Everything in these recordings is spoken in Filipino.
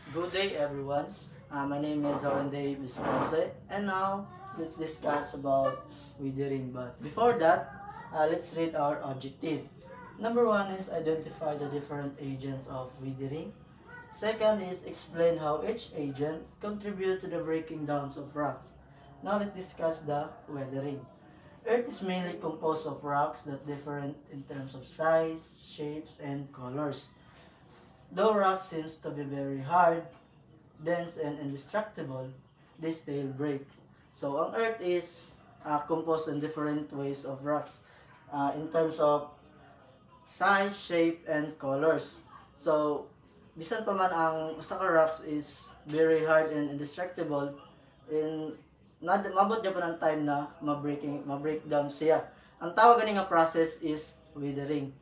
Good day everyone. My name is Orende Vistose and now let's discuss about withering. But before that, let's read our objective. Number one is identify the different agents of withering. Second is explain how each agent contribute to the breaking down of rocks. Now let's discuss the weathering. Earth is mainly composed of rocks that differ in terms of size, shapes, and colors. Though rock seems to be very hard, dense and indestructible, they still break. So, ang Earth is composed in different ways of rocks in terms of size, shape, and colors. So, bisan pa man ang usa ka rocks is very hard and indestructible, in mabot pa ng time na ma-breakdown siya. Ang tawag gani nga process is withering.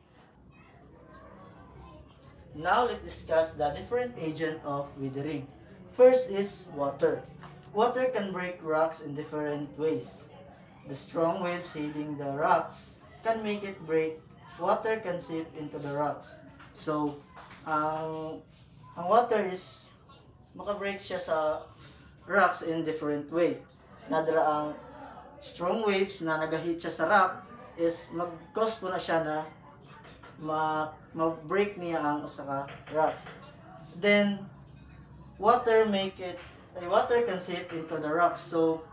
Now let's discuss the different agent of withering. First is water. Water can break rocks in different ways. The strong waves hitting the rocks can make it break. Water can seep into the rocks. So, ang water is maka-break siya sa rocks in different way. Nadara ang strong waves na nagahit siya sa rock is mag-cause po na siya na ma-break niya ang usa ka rocks. Then water can seep into the rocks. So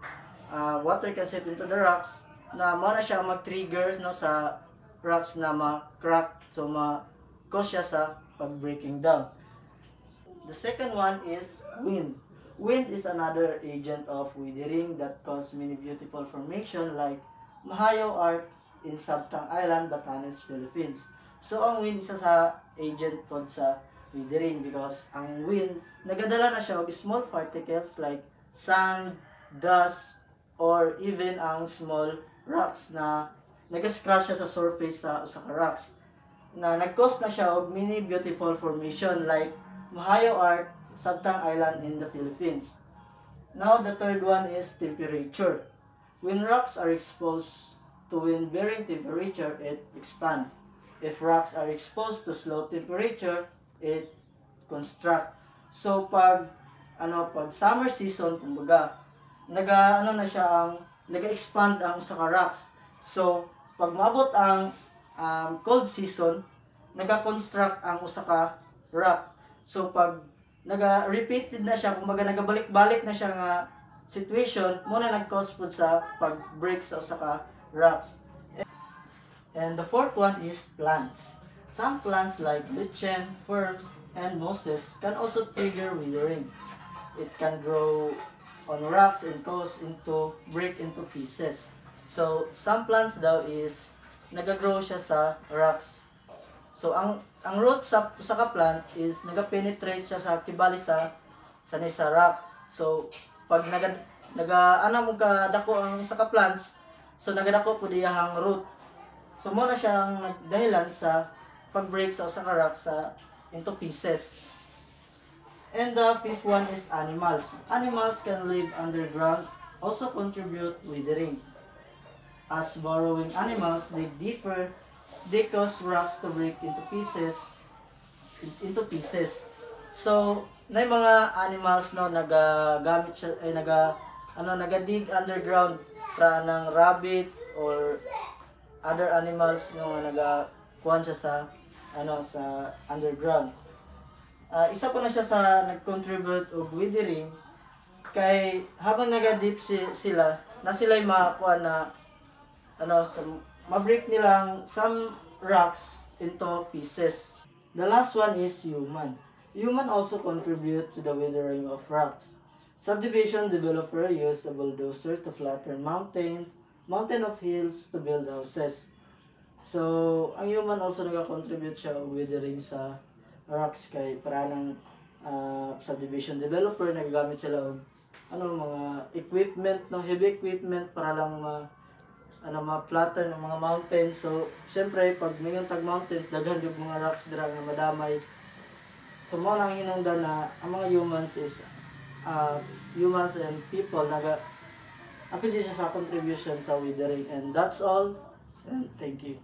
water can seep into the rocks na mo na siya mag-trigger no sa rocks na ma-crack, so ma-cause siya sa pag-breaking down. The second one is wind. Wind is another agent of withering that cause many beautiful formation like Mahayaw Arc in Sabtang Island, Batanes, Philippines. So ang wind isa sa agent pod sa withering because ang wind nagadala na siya og small particles like sand, dust, or even ang small rocks na nag-scratch siya sa surface sa usa ka rocks na nag-cause na siya og many beautiful formation like Mahayaw Arc, Sabtang Island in the Philippines. Now the third one is temperature. When rocks are exposed to wind varying temperature, it expands. If rocks are exposed to slow temperature, it construct. So pag summer season kumbaga, naga-expand ang sa rocks. So pag mabot ang cold season, naga-construct ang usa ka rock. So pag naga-repeated na siya, kumbaga nagabalik-balik na siya nga situation, mo na nag-cause po sa pag-break sa usa ka rocks. And the fourth one is plants. Some plants like lichen, fern, and mosses can also trigger withering. It can grow on rocks and break into pieces. So some plants daw is nagagrow siya sa rocks. So ang root sa ka plant is naga-penetrate siya sa kibali sa rock. So pag naga mo ka dako ang sa ka plants, so nagadako pud iyang root. So mo na siyang nagdahilan sa pag-break sa usa ka rock into pieces. And the fifth one is animals. Animals can live underground, also contribute withering. As burrowing animals, they cause rocks to break into pieces. So, na mga animals no nagagamit siya nagadig underground para ng rabbit or other animals no nagakuan siya sa underground. Isa pa na siya sa nag-contribute og withering kay habang naga-deep sila na sila'y makakuha na ma-break nilang some rocks into pieces. The last one is human. Human also contribute to the withering of rocks. Subdivision developer use a bulldozer to flatten mountain of hills to build houses. So, ang human also nag-contribute siya withering sa rocks kay para ng subdivision developer nagagamit sila og mga equipment heavy equipment para lang ma-flatten ng mga mountains. So, siyempre pag mayong tag mountains daghan yung mga rocks dira nga madamay. So, mo nang hinungdan na ang mga humans and people apil siya sa contribution sa withering. And that's all, and thank you.